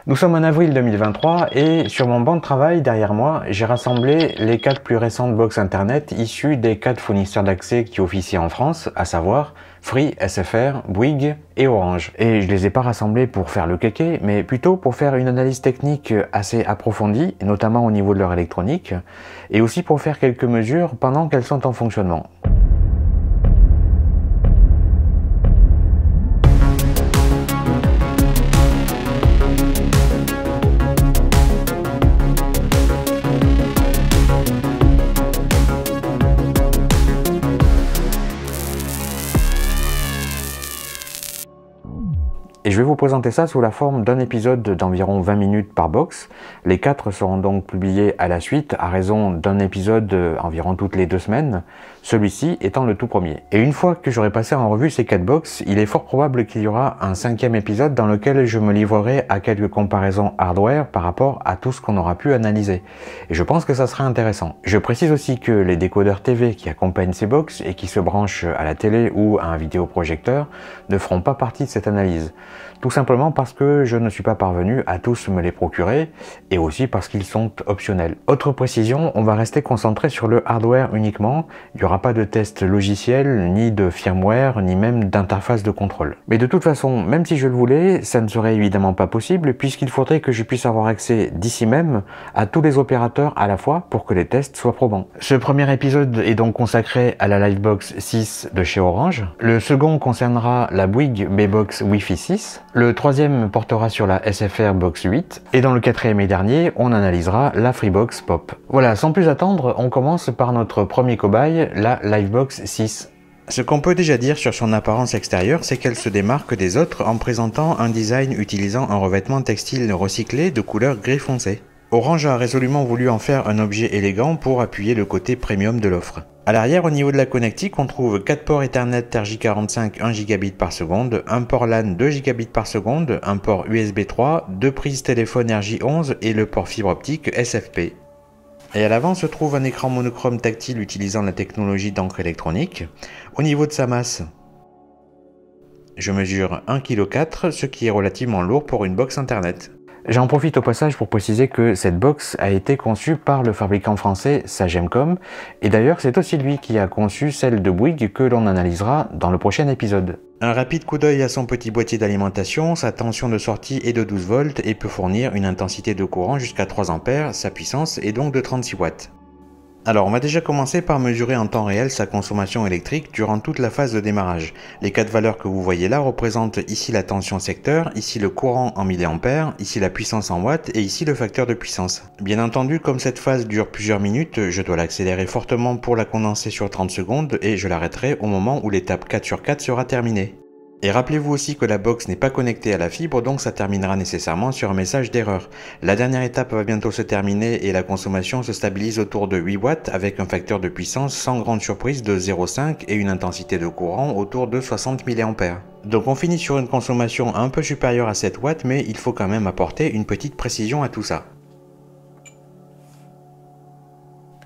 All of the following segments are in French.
Nous sommes en avril 2023 et sur mon banc de travail derrière moi, j'ai rassemblé les 4 plus récentes box internet issues des 4 fournisseurs d'accès qui officient en France, à savoir Free, SFR, Bouygues et Orange. Et je les ai pas rassemblés pour faire le kéké, mais plutôt pour faire une analyse technique assez approfondie, notamment au niveau de leur électronique, et aussi pour faire quelques mesures pendant qu'elles sont en fonctionnement. Et je vais vous présenter ça sous la forme d'un épisode d'environ 20 minutes par box. Les 4 seront donc publiés à la suite, à raison d'un épisode environ toutes les 2 semaines, celui-ci étant le tout premier. Et une fois que j'aurai passé en revue ces 4 box, il est fort probable qu'il y aura un 5e épisode dans lequel je me livrerai à quelques comparaisons hardware par rapport à tout ce qu'on aura pu analyser. Et je pense que ça sera intéressant. Je précise aussi que les décodeurs TV qui accompagnent ces box et qui se branchent à la télé ou à un vidéoprojecteur ne feront pas partie de cette analyse. Tout simplement parce que je ne suis pas parvenu à tous me les procurer et aussi parce qu'ils sont optionnels. Autre précision, on va rester concentré sur le hardware uniquement. Il n'y aura pas de test logiciel, ni de firmware, ni même d'interface de contrôle. Mais de toute façon, même si je le voulais, ça ne serait évidemment pas possible puisqu'il faudrait que je puisse avoir accès d'ici même à tous les opérateurs à la fois pour que les tests soient probants. Ce premier épisode est donc consacré à la Livebox 6 de chez Orange. Le second concernera la Bouygues B-Box Wi-Fi 6. Le troisième portera sur la SFR Box 8 et dans le quatrième et dernier, on analysera la Freebox Pop. Voilà, sans plus attendre, on commence par notre premier cobaye, la Livebox 6. Ce qu'on peut déjà dire sur son apparence extérieure, c'est qu'elle se démarque des autres en présentant un design utilisant un revêtement textile recyclé de couleur gris foncé. Orange a résolument voulu en faire un objet élégant pour appuyer le côté premium de l'offre. À l'arrière, au niveau de la connectique, on trouve 4 ports Ethernet RJ45 1 gigabit par seconde, un port LAN 2 gigabits par seconde, un port USB 3, 2 prises téléphone RJ11 et le port fibre optique SFP. Et à l'avant se trouve un écran monochrome tactile utilisant la technologie d'encre électronique. Au niveau de sa masse, je mesure 1,4 kg, ce qui est relativement lourd pour une box internet. J'en profite au passage pour préciser que cette box a été conçue par le fabricant français Sagemcom, et d'ailleurs c'est aussi lui qui a conçu celle de Bouygues que l'on analysera dans le prochain épisode. Un rapide coup d'œil à son petit boîtier d'alimentation, sa tension de sortie est de 12 volts et peut fournir une intensité de courant jusqu'à 3 ampères, sa puissance est donc de 36 watts. Alors on va déjà commencer par mesurer en temps réel sa consommation électrique durant toute la phase de démarrage. Les 4 valeurs que vous voyez là représentent ici la tension secteur, ici le courant en milliampères, ici la puissance en watts et ici le facteur de puissance. Bien entendu, comme cette phase dure plusieurs minutes, je dois l'accélérer fortement pour la condenser sur 30 secondes et je l'arrêterai au moment où l'étape 4 sur 4 sera terminée. Et rappelez-vous aussi que la box n'est pas connectée à la fibre, donc ça terminera nécessairement sur un message d'erreur. La dernière étape va bientôt se terminer et la consommation se stabilise autour de 8 watts avec un facteur de puissance sans grande surprise de 0,5 et une intensité de courant autour de 60 mA. Donc on finit sur une consommation un peu supérieure à 7 watts, mais il faut quand même apporter une petite précision à tout ça.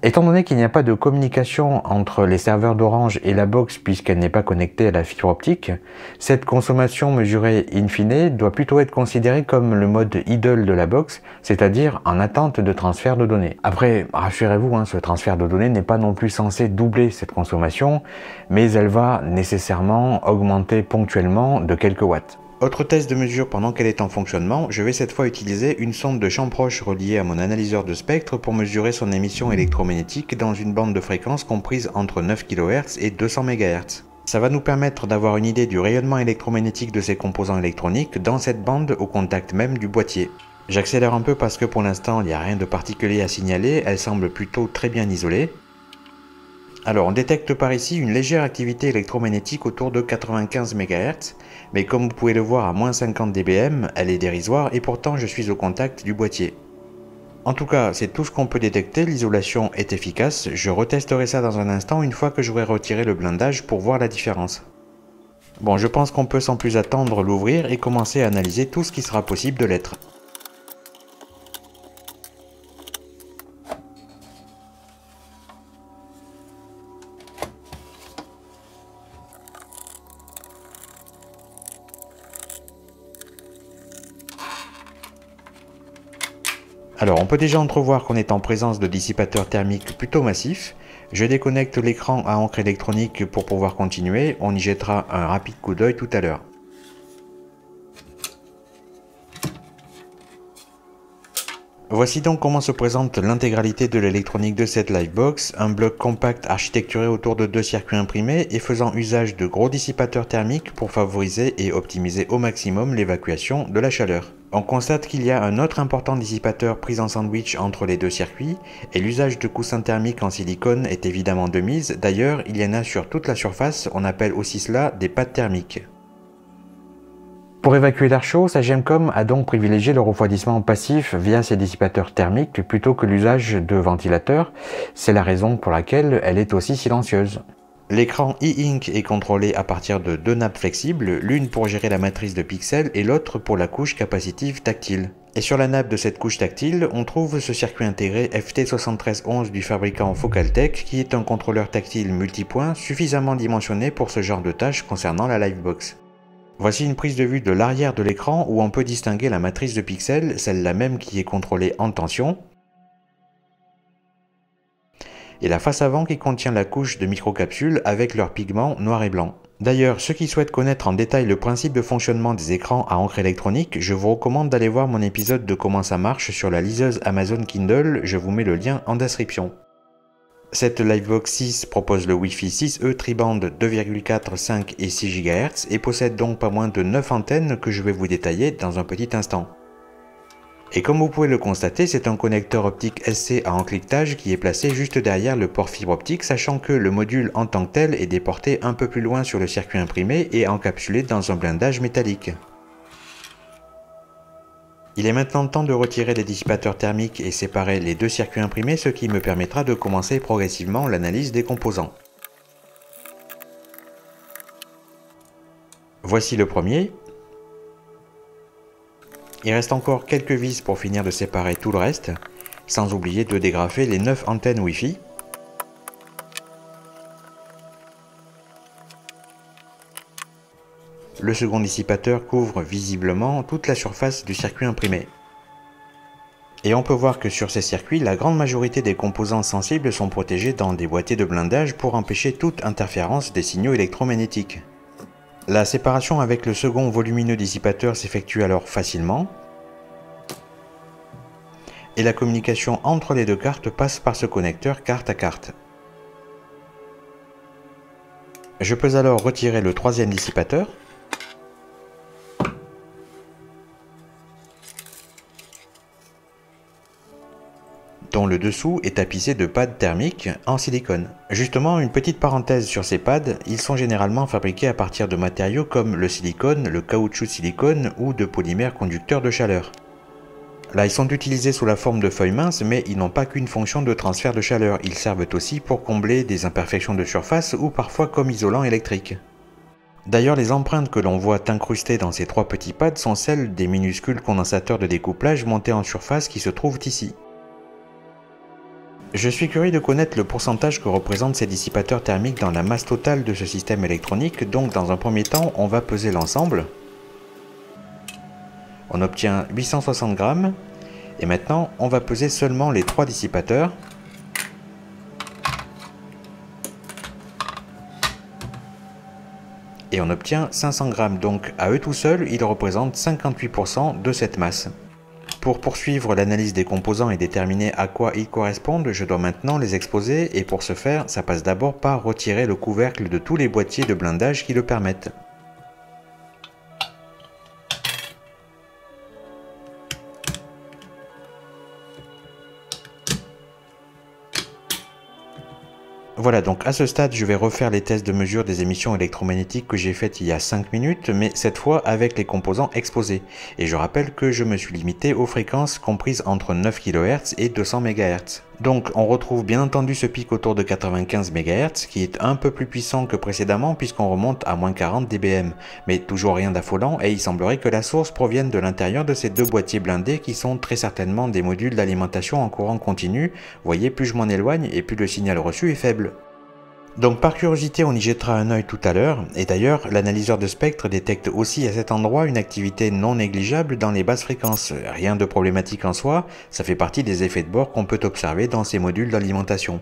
Étant donné qu'il n'y a pas de communication entre les serveurs d'Orange et la box puisqu'elle n'est pas connectée à la fibre optique, cette consommation mesurée in fine doit plutôt être considérée comme le mode idle de la box, c'est-à-dire en attente de transfert de données. Après, rassurez-vous, ce transfert de données n'est pas non plus censé doubler cette consommation, mais elle va nécessairement augmenter ponctuellement de quelques watts. Autre test de mesure pendant qu'elle est en fonctionnement, je vais cette fois utiliser une sonde de champ proche reliée à mon analyseur de spectre pour mesurer son émission électromagnétique dans une bande de fréquence comprise entre 9 kHz et 200 MHz. Ça va nous permettre d'avoir une idée du rayonnement électromagnétique de ces composants électroniques dans cette bande au contact même du boîtier. J'accélère un peu parce que pour l'instant il n'y a rien de particulier à signaler, elle semble plutôt très bien isolée. Alors on détecte par ici une légère activité électromagnétique autour de 95 MHz, mais comme vous pouvez le voir à moins 50 dBm, elle est dérisoire et pourtant je suis au contact du boîtier. En tout cas, c'est tout ce qu'on peut détecter, l'isolation est efficace, je retesterai ça dans un instant une fois que j'aurai retiré le blindage pour voir la différence. Bon, je pense qu'on peut sans plus attendre l'ouvrir et commencer à analyser tout ce qui sera possible de l'être. Alors on peut déjà entrevoir qu'on est en présence de dissipateurs thermiques plutôt massifs. Je déconnecte l'écran à encre électronique pour pouvoir continuer, on y jettera un rapide coup d'œil tout à l'heure. Voici donc comment se présente l'intégralité de l'électronique de cette Livebox, un bloc compact architecturé autour de 2 circuits imprimés et faisant usage de gros dissipateurs thermiques pour favoriser et optimiser au maximum l'évacuation de la chaleur. On constate qu'il y a un autre important dissipateur pris en sandwich entre les 2 circuits, et l'usage de coussins thermiques en silicone est évidemment de mise, d'ailleurs il y en a sur toute la surface, on appelle aussi cela des pads thermiques. Pour évacuer l'air chaud, Sagemcom a donc privilégié le refroidissement passif via ses dissipateurs thermiques plutôt que l'usage de ventilateurs, c'est la raison pour laquelle elle est aussi silencieuse. L'écran e-ink est contrôlé à partir de 2 nappes flexibles, l'une pour gérer la matrice de pixels et l'autre pour la couche capacitive tactile. Et sur la nappe de cette couche tactile, on trouve ce circuit intégré FT7311 du fabricant Focaltech qui est un contrôleur tactile multipoint suffisamment dimensionné pour ce genre de tâches concernant la Livebox. Voici une prise de vue de l'arrière de l'écran où on peut distinguer la matrice de pixels, celle-là même qui est contrôlée en tension, et la face avant qui contient la couche de microcapsules avec leurs pigments noir et blanc. D'ailleurs, ceux qui souhaitent connaître en détail le principe de fonctionnement des écrans à encre électronique, je vous recommande d'aller voir mon épisode de comment ça marche sur la liseuse Amazon Kindle, je vous mets le lien en description. Cette Livebox 6 propose le Wi-Fi 6E tri-band 2,4, 5 et 6 GHz et possède donc pas moins de 9 antennes que je vais vous détailler dans un petit instant. Et comme vous pouvez le constater, c'est un connecteur optique SC à encliquetage qui est placé juste derrière le port fibre optique, sachant que le module en tant que tel est déporté un peu plus loin sur le circuit imprimé et encapsulé dans un blindage métallique. Il est maintenant temps de retirer les dissipateurs thermiques et séparer les 2 circuits imprimés, ce qui me permettra de commencer progressivement l'analyse des composants. Voici le premier. Il reste encore quelques vis pour finir de séparer tout le reste, sans oublier de dégrafer les 9 antennes Wi-Fi. Le second dissipateur couvre visiblement toute la surface du circuit imprimé. Et on peut voir que sur ces circuits, la grande majorité des composants sensibles sont protégés dans des boîtiers de blindage pour empêcher toute interférence des signaux électromagnétiques. La séparation avec le second volumineux dissipateur s'effectue alors facilement. Et la communication entre les 2 cartes passe par ce connecteur carte à carte. Je peux alors retirer le troisième dissipateur. Dont le dessous est tapissé de pads thermiques en silicone. Justement, une petite parenthèse sur ces pads, ils sont généralement fabriqués à partir de matériaux comme le silicone, le caoutchouc silicone ou de polymères conducteurs de chaleur. Là, ils sont utilisés sous la forme de feuilles minces, mais ils n'ont pas qu'une fonction de transfert de chaleur, ils servent aussi pour combler des imperfections de surface ou parfois comme isolant électrique. D'ailleurs, les empreintes que l'on voit incrustées dans ces 3 petits pads sont celles des minuscules condensateurs de découplage montés en surface qui se trouvent ici. Je suis curieux de connaître le pourcentage que représentent ces dissipateurs thermiques dans la masse totale de ce système électronique, donc dans un premier temps, on va peser l'ensemble. On obtient 860 grammes, et maintenant on va peser seulement les 3 dissipateurs. Et on obtient 500 grammes, donc à eux tout seuls, ils représentent 58% de cette masse. Pour poursuivre l'analyse des composants et déterminer à quoi ils correspondent, je dois maintenant les exposer et pour ce faire, ça passe d'abord par retirer le couvercle de tous les boîtiers de blindage qui le permettent. Voilà, donc à ce stade, je vais refaire les tests de mesure des émissions électromagnétiques que j'ai faites il y a 5 minutes, mais cette fois avec les composants exposés. Et je rappelle que je me suis limité aux fréquences comprises entre 9 kHz et 200 MHz. Donc on retrouve bien entendu ce pic autour de 95 MHz, qui est un peu plus puissant que précédemment puisqu'on remonte à moins 40 dBm. Mais toujours rien d'affolant et il semblerait que la source provienne de l'intérieur de ces 2 boîtiers blindés qui sont très certainement des modules d'alimentation en courant continu. Vous voyez, plus je m'en éloigne et plus le signal reçu est faible. Donc par curiosité, on y jettera un œil tout à l'heure, et d'ailleurs, l'analyseur de spectre détecte aussi à cet endroit une activité non négligeable dans les basses fréquences. Rien de problématique en soi, ça fait partie des effets de bord qu'on peut observer dans ces modules d'alimentation.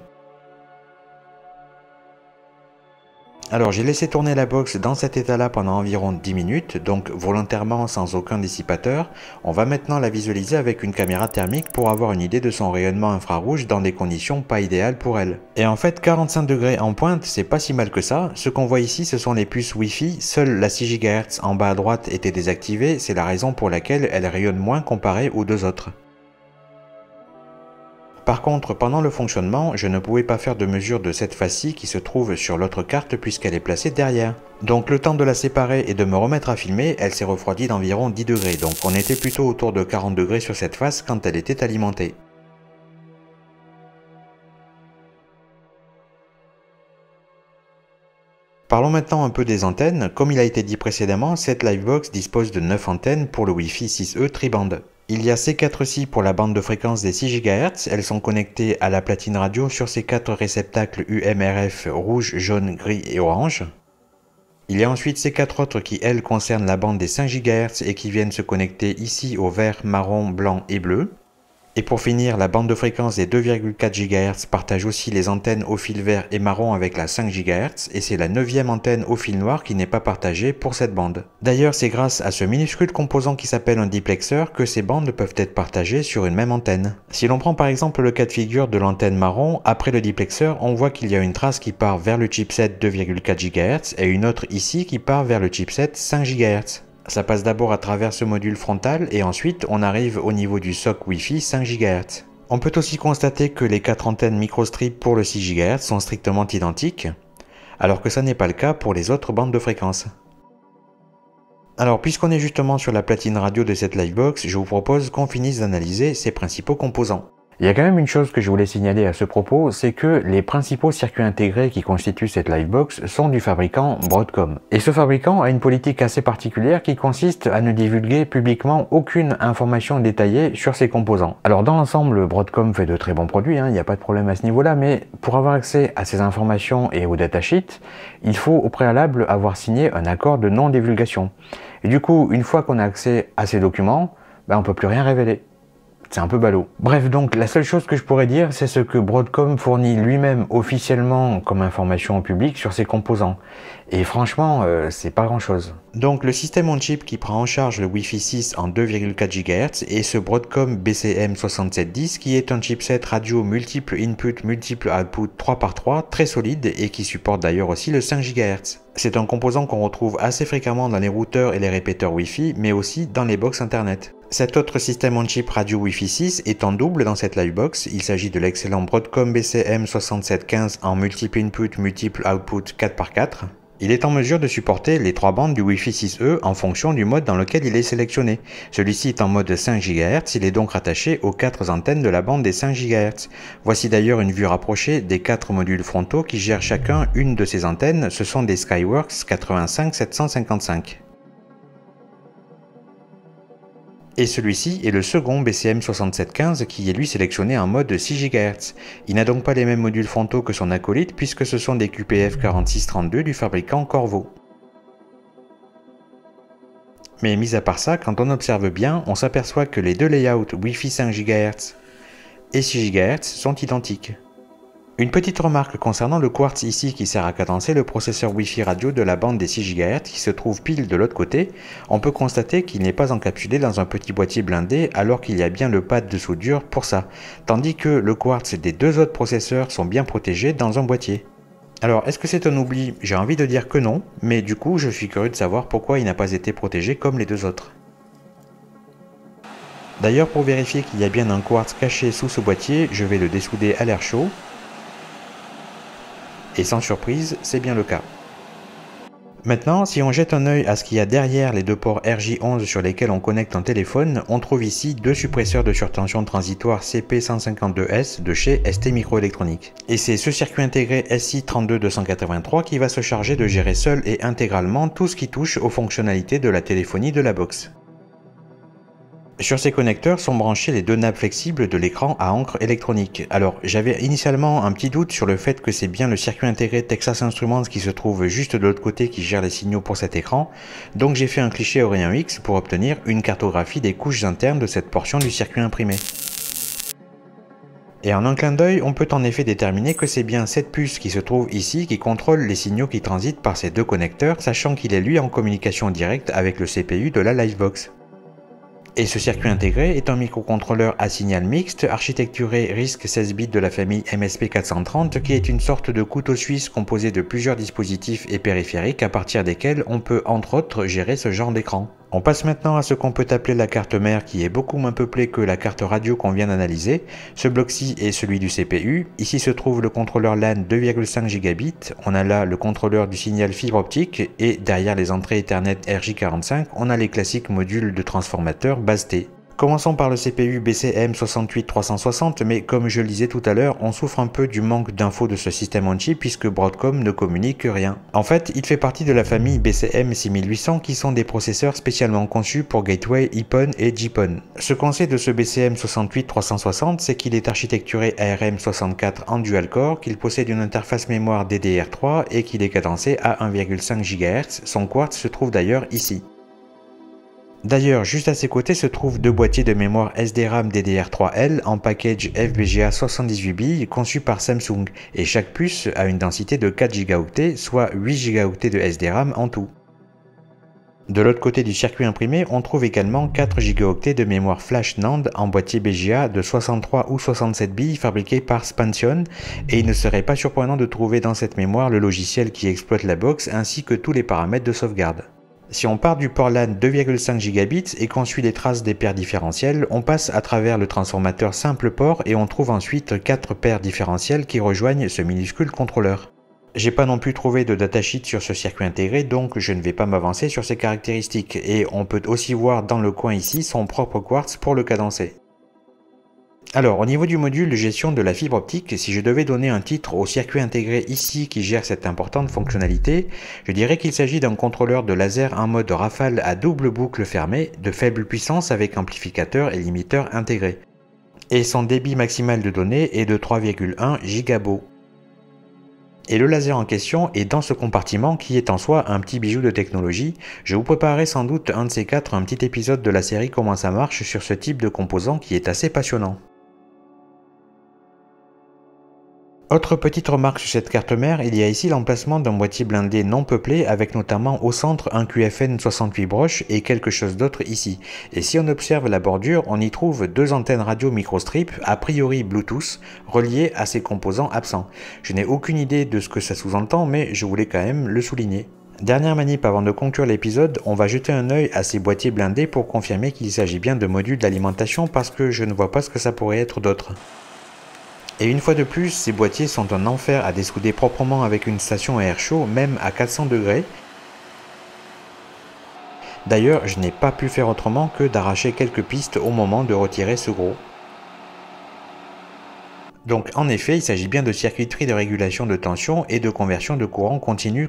Alors j'ai laissé tourner la box dans cet état-là pendant environ 10 minutes, donc volontairement sans aucun dissipateur. On va maintenant la visualiser avec une caméra thermique pour avoir une idée de son rayonnement infrarouge dans des conditions pas idéales pour elle. Et en fait 45 degrés en pointe, c'est pas si mal que ça. Ce qu'on voit ici, ce sont les puces Wi-Fi, seule la 6 GHz en bas à droite était désactivée, c'est la raison pour laquelle elle rayonne moins comparée aux deux autres. Par contre, pendant le fonctionnement, je ne pouvais pas faire de mesure de cette face-ci qui se trouve sur l'autre carte puisqu'elle est placée derrière. Donc le temps de la séparer et de me remettre à filmer, elle s'est refroidie d'environ 10 degrés, donc on était plutôt autour de 40 degrés sur cette face quand elle était alimentée. Parlons maintenant un peu des antennes. Comme il a été dit précédemment, cette Livebox dispose de 9 antennes pour le Wi-Fi 6E tri-band. Il y a ces 4-ci pour la bande de fréquence des 6 GHz, elles sont connectées à la platine radio sur ces 4 réceptacles UMRF rouge, jaune, gris et orange. Il y a ensuite ces 4 autres qui, elles, concernent la bande des 5 GHz et qui viennent se connecter ici au vert, marron, blanc et bleu. Et pour finir, la bande de fréquence des 2,4 GHz partage aussi les antennes au fil vert et marron avec la 5 GHz, et c'est la 9e antenne au fil noir qui n'est pas partagée pour cette bande. D'ailleurs, c'est grâce à ce minuscule composant qui s'appelle un diplexeur que ces bandes peuvent être partagées sur une même antenne. Si l'on prend par exemple le cas de figure de l'antenne marron, après le diplexeur, on voit qu'il y a une trace qui part vers le chipset 2,4 GHz et une autre ici qui part vers le chipset 5 GHz. Ça passe d'abord à travers ce module frontal et ensuite on arrive au niveau du socle Wi-Fi 5 GHz. On peut aussi constater que les 4 antennes microstrip pour le 6 GHz sont strictement identiques, alors que ça n'est pas le cas pour les autres bandes de fréquences. Alors puisqu'on est justement sur la platine radio de cette Livebox, je vous propose qu'on finisse d'analyser ses principaux composants. Il y a quand même une chose que je voulais signaler à ce propos, c'est que les principaux circuits intégrés qui constituent cette Livebox sont du fabricant Broadcom. Et ce fabricant a une politique assez particulière qui consiste à ne divulguer publiquement aucune information détaillée sur ses composants. Alors dans l'ensemble, Broadcom fait de très bons produits, il n'y a pas de problème à ce niveau-là, mais pour avoir accès à ces informations et au datasheet, il faut au préalable avoir signé un accord de non-divulgation. Et du coup, une fois qu'on a accès à ces documents, on ne peut plus rien révéler. C'est un peu ballot. Bref, donc la seule chose que je pourrais dire, c'est ce que Broadcom fournit lui-même officiellement comme information au public sur ses composants. Et franchement, c'est pas grand-chose. Donc le système on chip qui prend en charge le Wi-Fi 6 en 2,4 GHz est ce Broadcom BCM6710 qui est un chipset radio multiple input, multiple output 3x3 très solide et qui supporte d'ailleurs aussi le 5 GHz. C'est un composant qu'on retrouve assez fréquemment dans les routeurs et les répéteurs Wi-Fi, mais aussi dans les box internet. Cet autre système on-chip radio Wi-Fi 6 est en double dans cette Livebox. Il s'agit de l'excellent Broadcom BCM6715 en multiple input, multiple output 4x4. Il est en mesure de supporter les 3 bandes du Wi-Fi 6E en fonction du mode dans lequel il est sélectionné. Celui-ci est en mode 5 GHz, il est donc rattaché aux 4 antennes de la bande des 5 GHz. Voici d'ailleurs une vue rapprochée des 4 modules frontaux qui gèrent chacun une de ces antennes, ce sont des Skyworks 85755. Et celui-ci est le second BCM6715 qui est lui sélectionné en mode 6 GHz. Il n'a donc pas les mêmes modules frontaux que son acolyte puisque ce sont des QPF4632 du fabricant Qorvo. Mais mis à part ça, quand on observe bien, on s'aperçoit que les deux layouts Wi-Fi 5 GHz et 6 GHz sont identiques. Une petite remarque concernant le quartz ici qui sert à cadencer le processeur Wi-Fi radio de la bande des 6 GHz qui se trouve pile de l'autre côté, on peut constater qu'il n'est pas encapsulé dans un petit boîtier blindé alors qu'il y a bien le pad de soudure pour ça, tandis que le quartz des deux autres processeurs sont bien protégés dans un boîtier. Alors est-ce que c'est un oubli? J'ai envie de dire que non, mais du coup je suis curieux de savoir pourquoi il n'a pas été protégé comme les deux autres. D'ailleurs pour vérifier qu'il y a bien un quartz caché sous ce boîtier, je vais le dessouder à l'air chaud. Et sans surprise, c'est bien le cas. Maintenant, si on jette un œil à ce qu'il y a derrière les deux ports RJ11 sur lesquels on connecte un téléphone, on trouve ici deux suppresseurs de surtension transitoire CP152S de chez STMicroelectronics. Et c'est ce circuit intégré SI32283 qui va se charger de gérer seul et intégralement tout ce qui touche aux fonctionnalités de la téléphonie de la box. Sur ces connecteurs sont branchées les deux nappes flexibles de l'écran à encre électronique. Alors j'avais initialement un petit doute sur le fait que c'est bien le circuit intégré Texas Instruments qui se trouve juste de l'autre côté qui gère les signaux pour cet écran, donc j'ai fait un cliché Orient X pour obtenir une cartographie des couches internes de cette portion du circuit imprimé. Et en un clin d'œil, on peut en effet déterminer que c'est bien cette puce qui se trouve ici qui contrôle les signaux qui transitent par ces deux connecteurs, sachant qu'il est lui en communication directe avec le CPU de la Livebox. Et ce circuit intégré est un microcontrôleur à signal mixte architecturé RISC 16 bits de la famille MSP430 qui est une sorte de couteau suisse composé de plusieurs dispositifs et périphériques à partir desquels on peut entre autres gérer ce genre d'écran. On passe maintenant à ce qu'on peut appeler la carte mère qui est beaucoup moins peuplée que la carte radio qu'on vient d'analyser. Ce bloc-ci est celui du CPU. Ici se trouve le contrôleur LAN 2,5 Gigabit. On a là le contrôleur du signal fibre optique et derrière les entrées Ethernet RJ45, on a les classiques modules de transformateur base T. Commençons par le CPU BCM68360, mais comme je le disais tout à l'heure, on souffre un peu du manque d'infos de ce système on-chip puisque Broadcom ne communique rien. En fait, il fait partie de la famille BCM6800 qui sont des processeurs spécialement conçus pour Gateway, EPON et GPON. Ce qu'on sait de ce BCM68360, c'est qu'il est architecturé ARM64 en dual-core, qu'il possède une interface mémoire DDR3 et qu'il est cadencé à 1,5 GHz. Son quartz se trouve d'ailleurs ici. D'ailleurs, juste à ses côtés se trouvent deux boîtiers de mémoire SDRAM DDR3L en package FPGA 78 billes conçus par Samsung, et chaque puce a une densité de 4 Go, soit 8 Go de SDRAM en tout. De l'autre côté du circuit imprimé, on trouve également 4 Go de mémoire flash NAND en boîtier BGA de 63 ou 67 billes fabriqués par Spansion, et il ne serait pas surprenant de trouver dans cette mémoire le logiciel qui exploite la box ainsi que tous les paramètres de sauvegarde. Si on part du port LAN 2,5 Gigabits et qu'on suit les traces des paires différentielles, on passe à travers le transformateur simple port et on trouve ensuite 4 paires différentielles qui rejoignent ce minuscule contrôleur. J'ai pas non plus trouvé de datasheet sur ce circuit intégré, donc je ne vais pas m'avancer sur ses caractéristiques, et on peut aussi voir dans le coin ici son propre quartz pour le cadencer. Alors, au niveau du module de gestion de la fibre optique, si je devais donner un titre au circuit intégré ici qui gère cette importante fonctionnalité, je dirais qu'il s'agit d'un contrôleur de laser en mode rafale à double boucle fermée, de faible puissance avec amplificateur et limiteur intégré. Et son débit maximal de données est de 3,1 gigabits. Et le laser en question est dans ce compartiment qui est en soi un petit bijou de technologie. Je vous préparerai sans doute un de ces quatre, un petit épisode de la série Comment ça marche sur ce type de composant qui est assez passionnant. Autre petite remarque sur cette carte mère, il y a ici l'emplacement d'un boîtier blindé non peuplé avec notamment au centre un QFN 68 broches et quelque chose d'autre ici. Et si on observe la bordure, on y trouve deux antennes radio microstrip, a priori Bluetooth, reliées à ces composants absents. Je n'ai aucune idée de ce que ça sous-entend, mais je voulais quand même le souligner. Dernière manip avant de conclure l'épisode, on va jeter un œil à ces boîtiers blindés pour confirmer qu'il s'agit bien de modules d'alimentation parce que je ne vois pas ce que ça pourrait être d'autre. Et une fois de plus, ces boîtiers sont un enfer à dessouder proprement avec une station à air chaud, même à 400 degrés. D'ailleurs, je n'ai pas pu faire autrement que d'arracher quelques pistes au moment de retirer ce gros. Donc en effet, il s'agit bien de circuiterie de régulation de tension et de conversion de courant continu.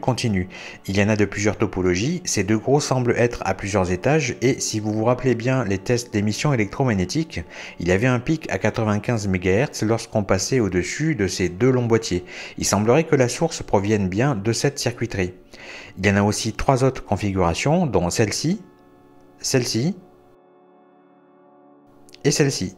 Il y en a de plusieurs topologies, ces deux gros semblent être à plusieurs étages et si vous vous rappelez bien les tests d'émissions électromagnétiques, il y avait un pic à 95 MHz lorsqu'on passait au-dessus de ces deux longs boîtiers. Il semblerait que la source provienne bien de cette circuiterie. Il y en a aussi trois autres configurations, dont celle-ci, celle-ci et celle-ci.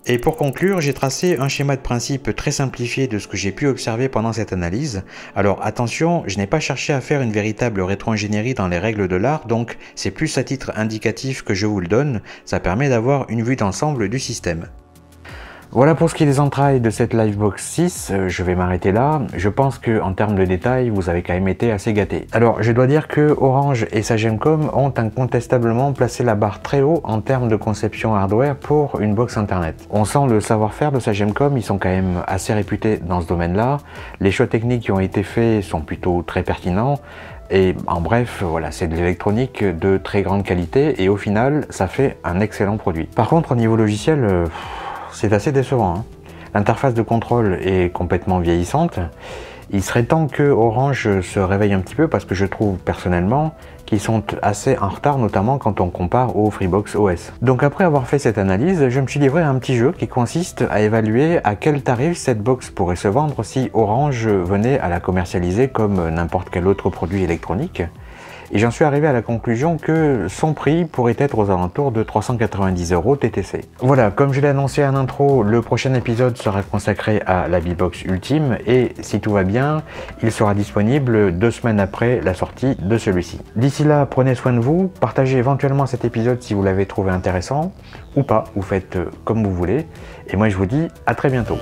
Et pour conclure, j'ai tracé un schéma de principe très simplifié de ce que j'ai pu observer pendant cette analyse. Alors attention, je n'ai pas cherché à faire une véritable rétro-ingénierie dans les règles de l'art, donc c'est plus à titre indicatif que je vous le donne, ça permet d'avoir une vue d'ensemble du système. Voilà pour ce qui est des entrailles de cette Livebox 6, je vais m'arrêter là. Je pense que en termes de détails, vous avez quand même été assez gâtés. Alors, je dois dire que Orange et Sagemcom ont incontestablement placé la barre très haut en termes de conception hardware pour une box internet. On sent le savoir-faire de Sagemcom, ils sont quand même assez réputés dans ce domaine-là. Les choix techniques qui ont été faits sont plutôt très pertinents. Et en bref, voilà, c'est de l'électronique de très grande qualité et au final, ça fait un excellent produit. Par contre, au niveau logiciel, c'est assez décevant, hein. L'interface de contrôle est complètement vieillissante Il serait temps que Orange se réveille un petit peu parce que je trouve personnellement qu'ils sont assez en retard, notamment quand on compare au Freebox OS. Donc après avoir fait cette analyse, je me suis livré à un petit jeu qui consiste à évaluer à quel tarif cette box pourrait se vendre si Orange venait à la commercialiser comme n'importe quel autre produit électronique. Et j'en suis arrivé à la conclusion que son prix pourrait être aux alentours de 390 € TTC. Voilà, comme je l'ai annoncé en intro, le prochain épisode sera consacré à la Beebox Ultime et si tout va bien, il sera disponible 2 semaines après la sortie de celui-ci. D'ici là, prenez soin de vous, partagez éventuellement cet épisode si vous l'avez trouvé intéressant ou pas, vous faites comme vous voulez. Et moi je vous dis à très bientôt.